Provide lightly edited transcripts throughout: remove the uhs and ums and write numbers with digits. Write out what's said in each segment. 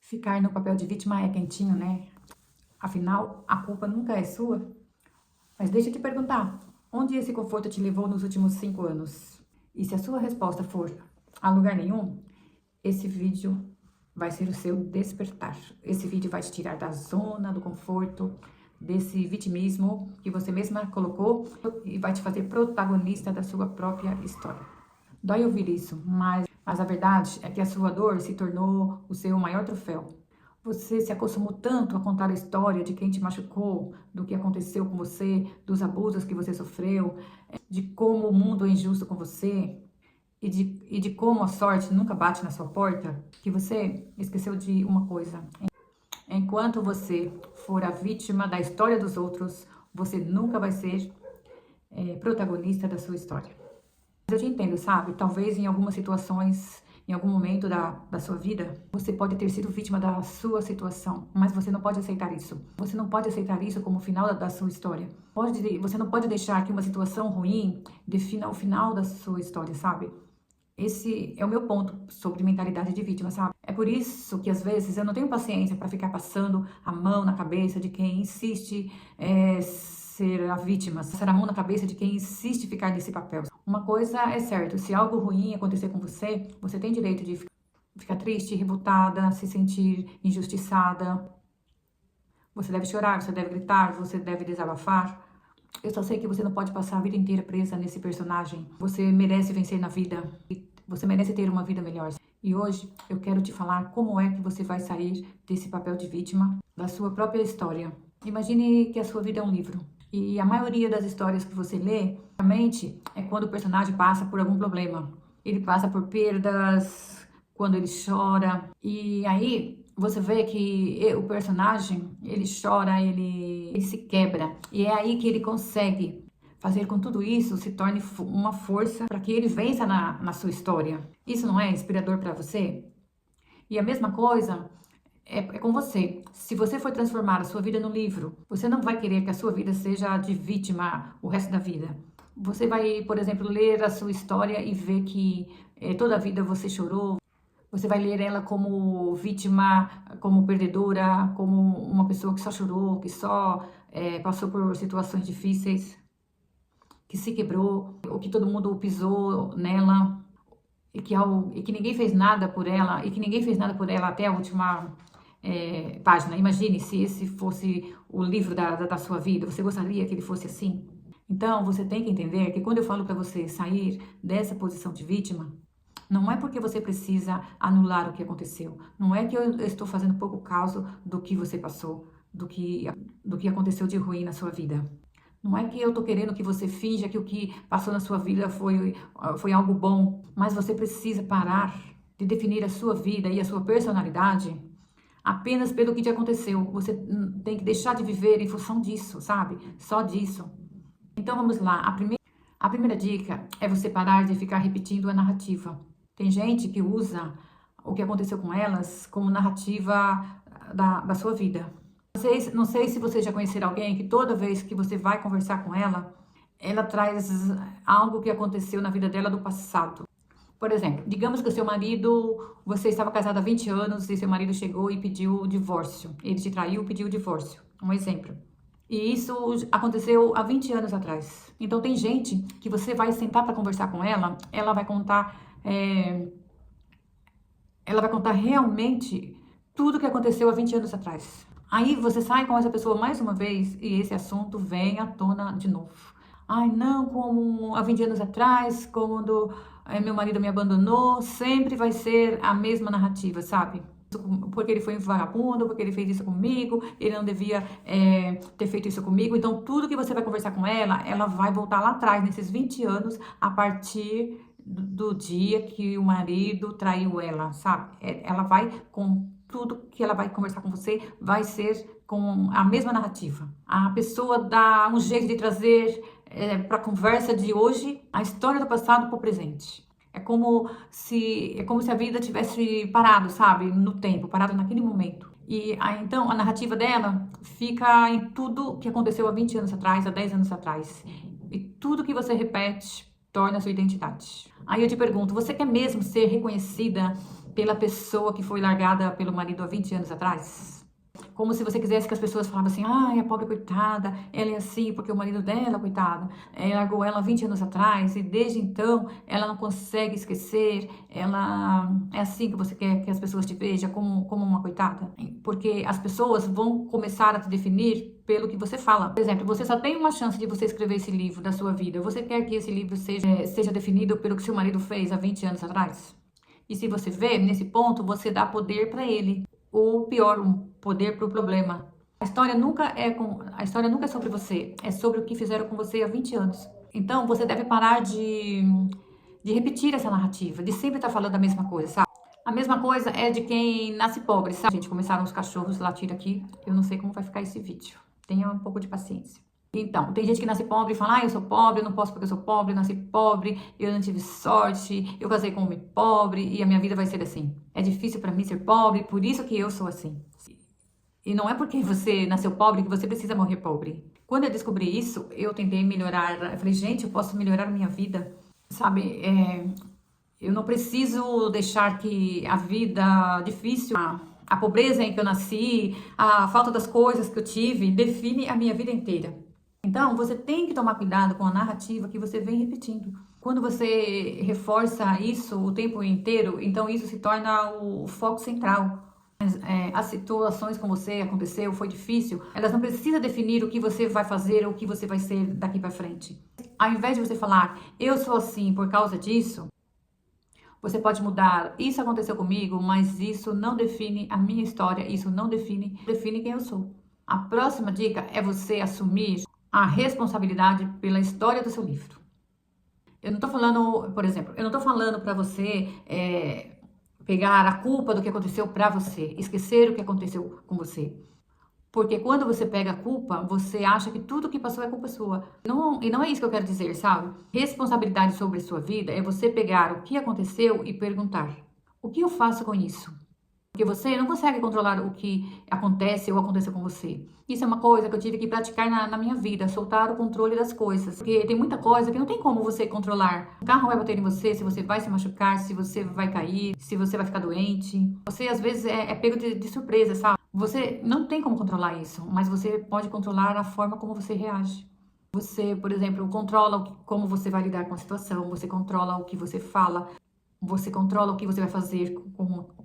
Ficar no papel de vítima é quentinho, né? Afinal, a culpa nunca é sua. Mas deixa eu te perguntar, onde esse conforto te levou nos últimos 5 anos? E se a sua resposta for a lugar nenhum, esse vídeo vai ser o seu despertar. Esse vídeo vai te tirar da zona do conforto, desse vitimismo que você mesma colocou e vai te fazer protagonista da sua própria história. Dói ouvir isso, mas a verdade é que a sua dor se tornou o seu maior troféu. Você se acostumou tanto a contar a história de quem te machucou, do que aconteceu com você, dos abusos que você sofreu, de como o mundo é injusto com você e de como a sorte nunca bate na sua porta, que você esqueceu de uma coisa. Enquanto você for a vítima da história dos outros, você nunca vai ser protagonista da sua história. Eu te entendo, sabe? Talvez em algumas situações, em algum momento da sua vida, você pode ter sido vítima da sua situação, mas você não pode aceitar isso. Você não pode aceitar isso como o final da sua história. Você não pode deixar que uma situação ruim defina o final da sua história, sabe? Esse é o meu ponto sobre mentalidade de vítima, sabe? É por isso que às vezes eu não tenho paciência para ficar passando a mão na cabeça de quem insiste ser a vítima, passar a mão na cabeça de quem insiste em ficar nesse papel. Uma coisa é certa, se algo ruim acontecer com você, você tem direito de ficar triste, revoltada, se sentir injustiçada. Você deve chorar, você deve gritar, você deve desabafar. Eu só sei que você não pode passar a vida inteira presa nesse personagem. Você merece vencer na vida. Você merece ter uma vida melhor. E hoje eu quero te falar como é que você vai sair desse papel de vítima da sua própria história. Imagine que a sua vida é um livro. E a maioria das histórias que você lê, realmente, é quando o personagem passa por algum problema. Ele passa por perdas, quando ele chora. E aí você vê que o personagem, ele chora, ele se quebra. E é aí que ele consegue fazer com que tudo isso se torne uma força para que ele vença na sua história. Isso não é inspirador para você? E a mesma coisa é com você. Se você for transformar a sua vida no livro, você não vai querer que a sua vida seja de vítima o resto da vida. Você vai, por exemplo, ler a sua história e ver que toda a vida você chorou. Você vai ler ela como vítima, como perdedora, como uma pessoa que só chorou, que só passou por situações difíceis, que se quebrou, ou que todo mundo pisou nela, e que ninguém fez nada por ela, até a última página. Imagine se esse fosse o livro da sua vida. Você gostaria que ele fosse assim? Então, você tem que entender que quando eu falo para você sair dessa posição de vítima, não é porque você precisa anular o que aconteceu. Não é que eu estou fazendo pouco caso do que você passou, do que aconteceu de ruim na sua vida. Não é que eu tô querendo que você finja que o que passou na sua vida foi algo bom. Mas você precisa parar de definir a sua vida e a sua personalidade apenas pelo que te aconteceu. Você tem que deixar de viver em função disso, sabe? Só disso. Então vamos lá. A primeira dica é você parar de ficar repetindo a narrativa. Tem gente que usa o que aconteceu com elas como narrativa da sua vida. Não sei se você já conhecer alguém que toda vez que você vai conversar com ela, ela traz algo que aconteceu na vida dela do passado. Por exemplo, digamos que o seu marido, você estava casado há 20 anos e seu marido chegou e pediu o divórcio. Ele te traiu e pediu o divórcio. Um exemplo. E isso aconteceu há 20 anos atrás. Então tem gente que você vai sentar para conversar com ela, ela vai contar realmente tudo que aconteceu há 20 anos atrás. Aí você sai com essa pessoa mais uma vez e esse assunto vem à tona de novo. Ai, não, como há 20 anos atrás, quando meu marido me abandonou, sempre vai ser a mesma narrativa, sabe? Porque ele foi um vagabundo, porque ele fez isso comigo, ele não devia ter feito isso comigo. Então, tudo que você vai conversar com ela, ela vai voltar lá atrás, nesses 20 anos, a partir do dia que o marido traiu ela, sabe? Ela vai com tudo que ela vai conversar com você, vai ser com a mesma narrativa. A pessoa dá um jeito de trazer para a conversa de hoje a história do passado para o presente. É como se a vida tivesse parado, sabe? No tempo, parado naquele momento. E então a narrativa dela fica em tudo que aconteceu há 20 anos atrás, há 10 anos atrás. E tudo que você repete torna a sua identidade. Aí eu te pergunto, você quer mesmo ser reconhecida pela pessoa que foi largada pelo marido há 20 anos atrás. Como se você quisesse que as pessoas falassem, ai, a pobre coitada, ela é assim porque o marido dela, coitado, largou ela 20 anos atrás e desde então ela não consegue esquecer, ela é assim que você quer que as pessoas te vejam como uma coitada. Porque as pessoas vão começar a te definir pelo que você fala. Por exemplo, você só tem uma chance de você escrever esse livro da sua vida. Você quer que esse livro seja definido pelo que seu marido fez há 20 anos atrás? E se você vê, nesse ponto, você dá poder para ele. Ou pior, um poder para o problema. A história nunca é sobre você, é sobre o que fizeram com você há 20 anos. Então, você deve parar de repetir essa narrativa, de sempre estar falando a mesma coisa, sabe? A mesma coisa é de quem nasce pobre, sabe? Gente, começaram os cachorros latir aqui, eu não sei como vai ficar esse vídeo. Tenha um pouco de paciência. Então, tem gente que nasce pobre e fala, ah, eu sou pobre, eu não posso porque eu sou pobre, eu nasci pobre, eu não tive sorte, eu casei com um homem pobre e a minha vida vai ser assim. É difícil pra mim ser pobre, por isso que eu sou assim. E não é porque você nasceu pobre que você precisa morrer pobre. Quando eu descobri isso, eu tentei melhorar, eu falei, gente, eu posso melhorar a minha vida, sabe? Eu não preciso deixar que a vida difícil, a pobreza em que eu nasci, a falta das coisas que eu tive, define a minha vida inteira. Então, você tem que tomar cuidado com a narrativa que você vem repetindo. Quando você reforça isso o tempo inteiro, então isso se torna o foco central. As situações com você aconteceu, foi difícil, elas não precisam definir o que você vai fazer ou o que você vai ser daqui para frente. Ao invés de você falar, eu sou assim por causa disso, você pode mudar, isso aconteceu comigo, mas isso não define a minha história, isso não define quem eu sou. A próxima dica é você assumir a responsabilidade pela história do seu livro. Eu não tô falando, por exemplo, eu não tô falando para você pegar a culpa do que aconteceu para você, esquecer o que aconteceu com você. Porque quando você pega a culpa, você acha que tudo que passou é culpa sua. E não é isso que eu quero dizer, sabe? Responsabilidade sobre a sua vida é você pegar o que aconteceu e perguntar: o que eu faço com isso? Porque você não consegue controlar o que acontece ou aconteceu com você. Isso é uma coisa que eu tive que praticar na minha vida, soltar o controle das coisas. Porque tem muita coisa que não tem como você controlar. O carro vai bater em você, se você vai se machucar, se você vai cair, se você vai ficar doente. Você, às vezes, é pego de surpresa, sabe? Você não tem como controlar isso, mas você pode controlar a forma como você reage. Você, por exemplo, controla como você vai lidar com a situação, você controla o que você fala, você controla o que você vai fazer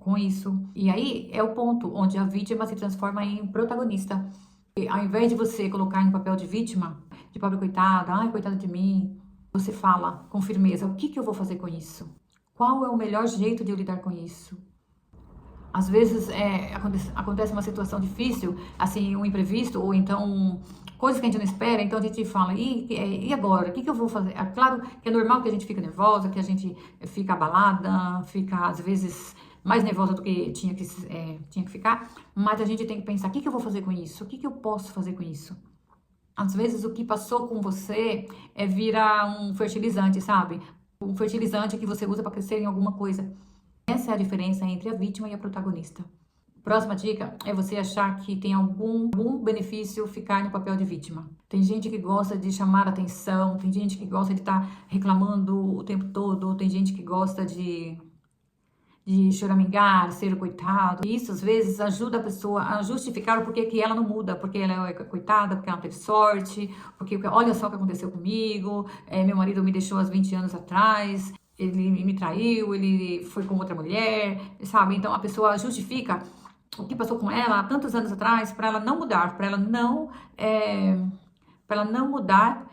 com isso. E aí é o ponto onde a vítima se transforma em protagonista. E ao invés de você colocar em papel de vítima, de pobre coitada, ai, coitada de mim, você fala com firmeza, o que eu vou fazer com isso? Qual é o melhor jeito de eu lidar com isso? Às vezes acontece uma situação difícil, assim, um imprevisto, ou então coisas que a gente não espera, então a gente fala, e agora? O que eu vou fazer? É claro que é normal que a gente fique nervosa, que a gente fica abalada, fica às vezes mais nervosa do que tinha que ficar, mas a gente tem que pensar, o que eu vou fazer com isso? O que eu posso fazer com isso? Às vezes o que passou com você vira um fertilizante, sabe? Um fertilizante que você usa para crescer em alguma coisa. Essa é a diferença entre a vítima e a protagonista. Próxima dica é você achar que tem algum benefício ficar no papel de vítima. Tem gente que gosta de chamar atenção, tem gente que gosta de estar reclamando o tempo todo, tem gente que gosta de choramingar, ser o coitado. E isso, às vezes, ajuda a pessoa a justificar o porquê que ela não muda, porque ela é coitada, porque ela não teve sorte, porque olha só o que aconteceu comigo, meu marido me deixou há 20 anos atrás, ele me traiu, ele foi com outra mulher, sabe? Então a pessoa justifica o que passou com ela há tantos anos atrás para ela não mudar, para ela não mudar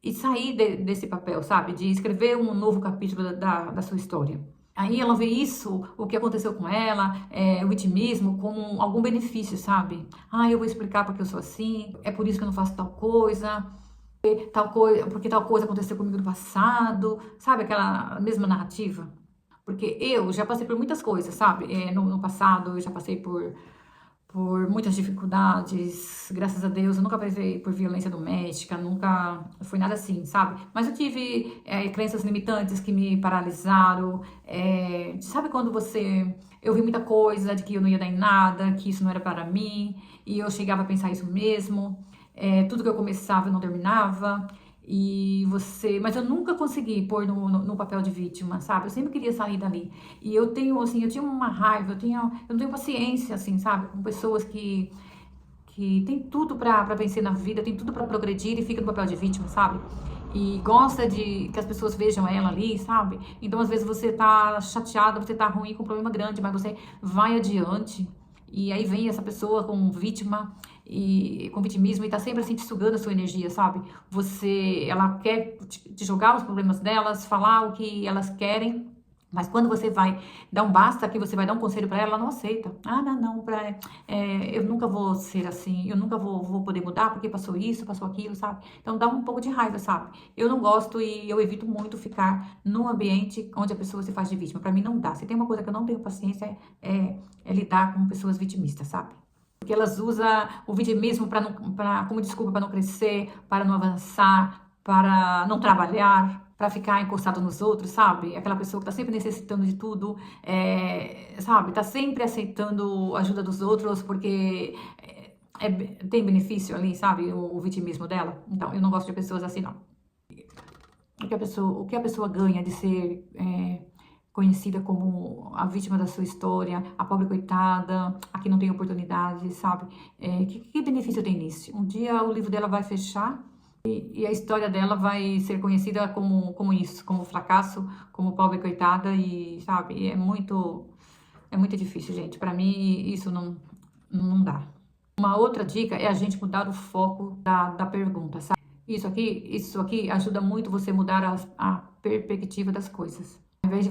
e sair desse papel, sabe? De escrever um novo capítulo da sua história. Aí ela vê isso, o que aconteceu com ela, o vitimismo, como algum benefício, sabe? Ah, eu vou explicar porque eu sou assim, é por isso que eu não faço tal coisa, porque tal coisa aconteceu comigo no passado, sabe? Aquela mesma narrativa. Porque eu já passei por muitas coisas, sabe? No passado eu já passei por muitas dificuldades, graças a Deus, eu nunca passei por violência doméstica, nunca foi nada assim, sabe? Mas eu tive crenças limitantes que me paralisaram, sabe quando eu vi muita coisa de que eu não ia dar em nada, que isso não era para mim, e eu chegava a pensar isso mesmo, tudo que eu começava eu não terminava, Mas eu nunca consegui pôr no papel de vítima, sabe? Eu sempre queria sair dali. E eu tenho, assim, eu tinha uma raiva, eu não tenho paciência, assim, sabe? Com pessoas que tem tudo pra vencer na vida, tem tudo pra progredir e fica no papel de vítima, sabe? E gosta de que as pessoas vejam ela ali, sabe? Então, às vezes, você tá chateada, você tá ruim com um problema grande, mas você vai adiante. E aí vem essa pessoa com vítima e com vitimismo e tá sempre assim te sugando a sua energia, sabe? Ela quer te jogar os problemas delas, falar o que elas querem, mas quando você vai dar um basta, que você vai dar um conselho pra ela, ela não aceita. Ah, não, eu nunca vou ser assim, eu nunca vou poder mudar porque passou isso, passou aquilo, sabe? Então dá um pouco de raiva, sabe? Eu não gosto e eu evito muito ficar num ambiente onde a pessoa se faz de vítima. Pra mim não dá. Se tem uma coisa que eu não tenho paciência é lidar com pessoas vitimistas, sabe? Porque elas usam o vitimismo como desculpa para não crescer, para não avançar, para não trabalhar, para ficar encostado nos outros, sabe? Aquela pessoa que tá sempre necessitando de tudo, sabe? Tá sempre aceitando a ajuda dos outros porque tem benefício ali, sabe? O vitimismo dela. Então, eu não gosto de pessoas assim, não. O que a pessoa ganha de ser conhecida como a vítima da sua história, a pobre coitada, a que não tem oportunidade, sabe? Que benefício tem nisso? Um dia o livro dela vai fechar e a história dela vai ser conhecida como isso, como fracasso, como pobre coitada e, sabe, é muito difícil, gente. Pra mim, isso não dá. Uma outra dica é a gente mudar o foco da pergunta, sabe? Isso aqui ajuda muito você mudar a perspectiva das coisas. Ao invés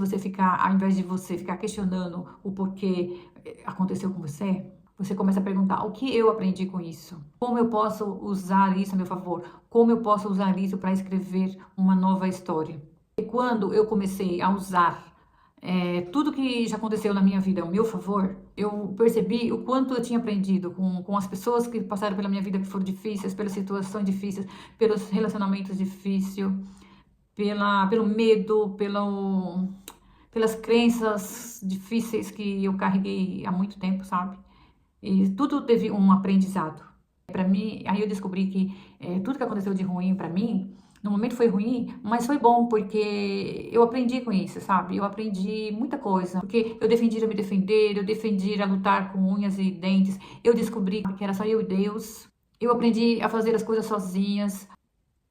de você ficar questionando o porquê aconteceu com você, você começa a perguntar: o que eu aprendi com isso? Como eu posso usar isso a meu favor? Como eu posso usar isso para escrever uma nova história? E quando eu comecei a usar tudo que já aconteceu na minha vida ao meu favor, eu percebi o quanto eu tinha aprendido com as pessoas que passaram pela minha vida que foram difíceis, pelas situações difíceis, pelos relacionamentos difíceis, pelo medo, pelas crenças difíceis que eu carreguei há muito tempo, sabe? E tudo teve um aprendizado. Para mim, aí eu descobri que tudo que aconteceu de ruim para mim, no momento foi ruim, mas foi bom, porque eu aprendi com isso, sabe? Eu aprendi muita coisa, porque eu defendi a me defender, eu defendi a lutar com unhas e dentes, eu descobri que era só eu e Deus, eu aprendi a fazer as coisas sozinhas,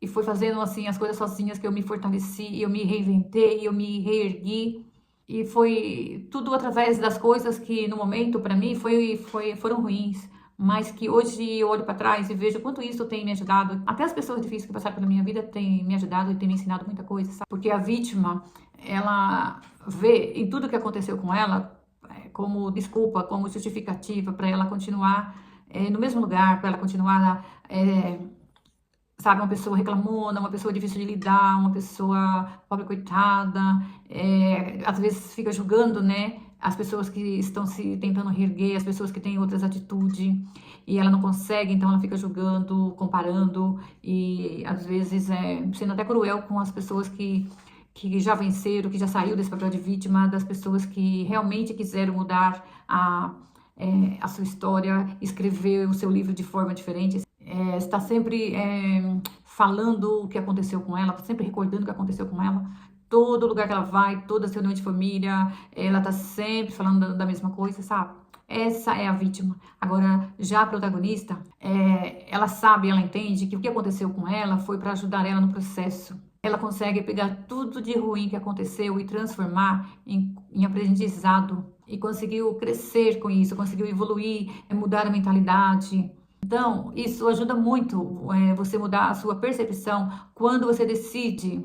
e foi fazendo assim as coisas sozinhas que eu me fortaleci, eu me reinventei, eu me reergui. E foi tudo através das coisas que no momento para mim foram ruins, mas que hoje eu olho para trás e vejo quanto isso tem me ajudado. Até as pessoas difíceis que passaram pela minha vida têm me ajudado e têm me ensinado muita coisa, sabe? Porque a vítima, ela vê em tudo que aconteceu com ela como desculpa, como justificativa para ela continuar no mesmo lugar, para ela continuar sabe, uma pessoa reclamona, uma pessoa difícil de lidar, uma pessoa pobre coitada, às vezes fica julgando, né, as pessoas que estão se tentando reerguer, as pessoas que têm outras atitudes, e ela não consegue, então ela fica julgando, comparando, e às vezes sendo até cruel com as pessoas que já venceram, que já saiu desse papel de vítima, das pessoas que realmente quiseram mudar a sua história, escrever o seu livro de forma diferente. Está sempre falando o que aconteceu com ela, sempre recordando o que aconteceu com ela. Todo lugar que ela vai, toda reunião de família, ela está sempre falando da mesma coisa, sabe? Essa é a vítima. Agora, já a protagonista, ela sabe, ela entende que o que aconteceu com ela foi para ajudar ela no processo. Ela consegue pegar tudo de ruim que aconteceu e transformar em aprendizado. E conseguiu crescer com isso, conseguiu evoluir, mudar a mentalidade. Então, isso ajuda muito você mudar a sua percepção quando você decide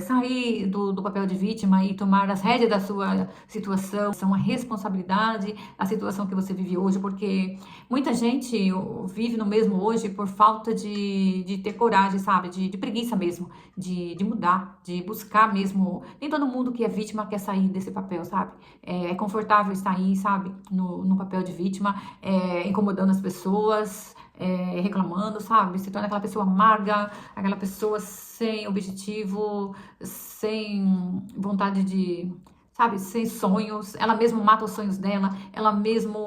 sair do papel de vítima e tomar as rédeas da sua situação, são a responsabilidade da situação que você vive hoje, porque muita gente vive no mesmo hoje por falta de ter coragem, sabe, de preguiça mesmo, de mudar, de buscar mesmo. Nem todo mundo que é vítima quer sair desse papel, sabe? É confortável estar aí, sabe, no papel de vítima, incomodando as pessoas, reclamando, sabe? Se torna aquela pessoa amarga, aquela pessoa sem objetivo, sem vontade sabe? Sem sonhos. Ela mesma mata os sonhos dela, ela mesma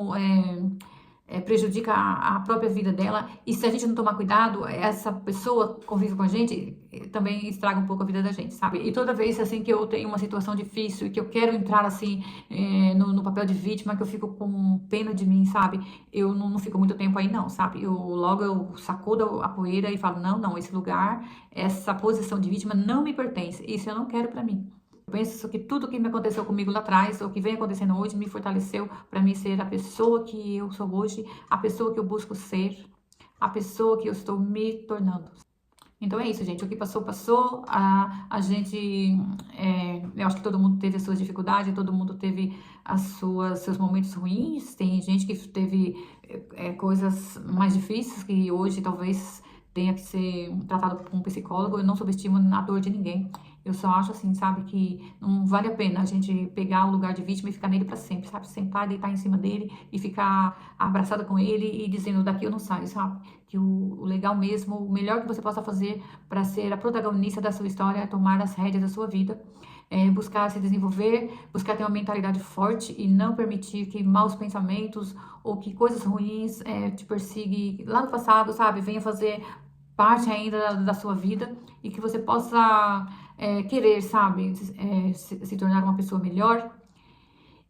prejudica a própria vida dela, e se a gente não tomar cuidado, essa pessoa que convive com a gente também estraga um pouco a vida da gente, sabe? E toda vez assim que eu tenho uma situação difícil e que eu quero entrar assim no papel de vítima, que eu fico com pena de mim, sabe? Eu não fico muito tempo aí não, sabe? Logo eu sacudo a poeira e falo, não, esse lugar, essa posição de vítima não me pertence, isso eu não quero pra mim. Eu penso que tudo que me aconteceu comigo lá atrás, ou que vem acontecendo hoje, me fortaleceu para mim ser a pessoa que eu sou hoje, a pessoa que eu busco ser, a pessoa que eu estou me tornando. Então é isso, gente. O que passou, passou. A gente, eu acho que todo mundo teve as suas dificuldades, todo mundo teve seus momentos ruins. Tem gente que teve coisas mais difíceis, que hoje talvez tenha que ser tratado por um psicólogo. Eu não subestimo a dor de ninguém. Eu só acho assim, sabe, que não vale a pena a gente pegar o lugar de vítima e ficar nele pra sempre, sabe? Sentar, deitar em cima dele e ficar abraçada com ele e dizendo, daqui eu não saio, sabe? Que o legal mesmo, o melhor que você possa fazer para ser a protagonista da sua história é tomar as rédeas da sua vida, buscar se desenvolver, buscar ter uma mentalidade forte e não permitir que maus pensamentos ou que coisas ruins te persigam lá no passado, sabe? Venha fazer parte ainda da sua vida e que você possa querer, sabe, se tornar uma pessoa melhor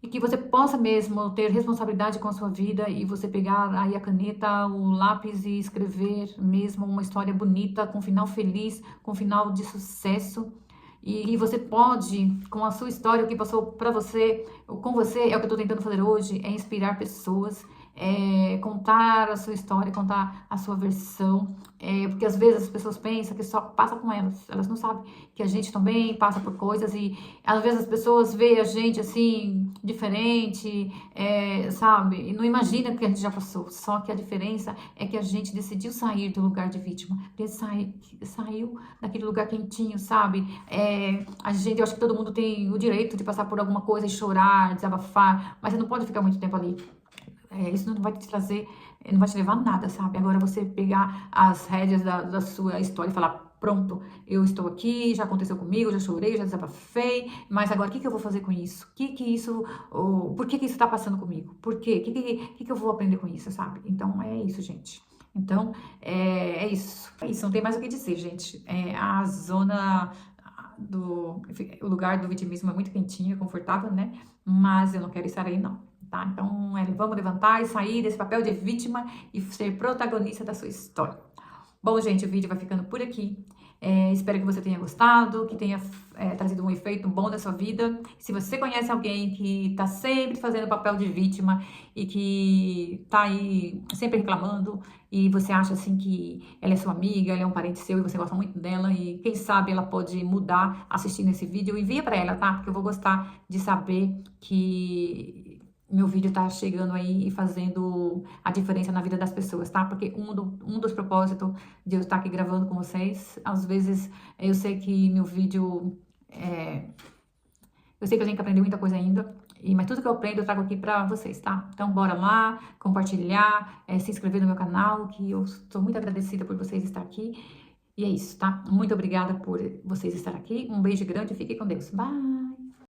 e que você possa mesmo ter responsabilidade com a sua vida e você pegar aí a caneta, o lápis e escrever mesmo uma história bonita, com um final feliz, com um final de sucesso. E você pode, com a sua história, o que passou pra você, com você, é o que eu tô tentando fazer hoje, é inspirar pessoas, contar a sua história, contar a sua versão, porque às vezes as pessoas pensam que só passa com elas não sabem que a gente também passa por coisas e às vezes as pessoas veem a gente assim, diferente, sabe, e não imaginam que a gente já passou, só que a diferença é que a gente decidiu sair do lugar de vítima, saiu daquele lugar quentinho, sabe, a gente, eu acho que todo mundo tem o direito de passar por alguma coisa e chorar, desabafar, mas você não pode ficar muito tempo ali. Isso não vai te trazer, não vai te levar a nada, sabe? Agora você pegar as rédeas da sua história e falar, pronto, eu estou aqui, já aconteceu comigo, já chorei, já desabafei, mas agora o que eu vou fazer com isso? Por que isso tá passando comigo? Por quê? O que eu vou aprender com isso, sabe? Então é isso, gente. Então, é isso. É isso, não tem mais o que dizer, gente. A zona o lugar do vitimismo é muito quentinho, confortável, né? Mas eu não quero estar aí, não. Tá? Então, vamos levantar e sair desse papel de vítima e ser protagonista da sua história. Bom, gente, o vídeo vai ficando por aqui. Espero que você tenha gostado, que tenha trazido um efeito bom na sua vida. Se você conhece alguém que tá sempre fazendo papel de vítima e que tá aí sempre reclamando e você acha assim que ela é sua amiga, ela é um parente seu e você gosta muito dela e quem sabe ela pode mudar assistindo esse vídeo, envia para ela, tá? Porque eu vou gostar de saber que meu vídeo tá chegando aí e fazendo a diferença na vida das pessoas, tá? Porque um dos propósitos de eu estar aqui gravando com vocês, às vezes eu sei que meu vídeo, eu sei que a gente aprendeu muita coisa ainda, mas tudo que eu aprendo eu trago aqui pra vocês, tá? Então bora lá, compartilhar, se inscrever no meu canal, que eu estou muito agradecida por vocês estar aqui. E é isso, tá? Muito obrigada por vocês estar aqui, um beijo grande e fiquem com Deus. Bye!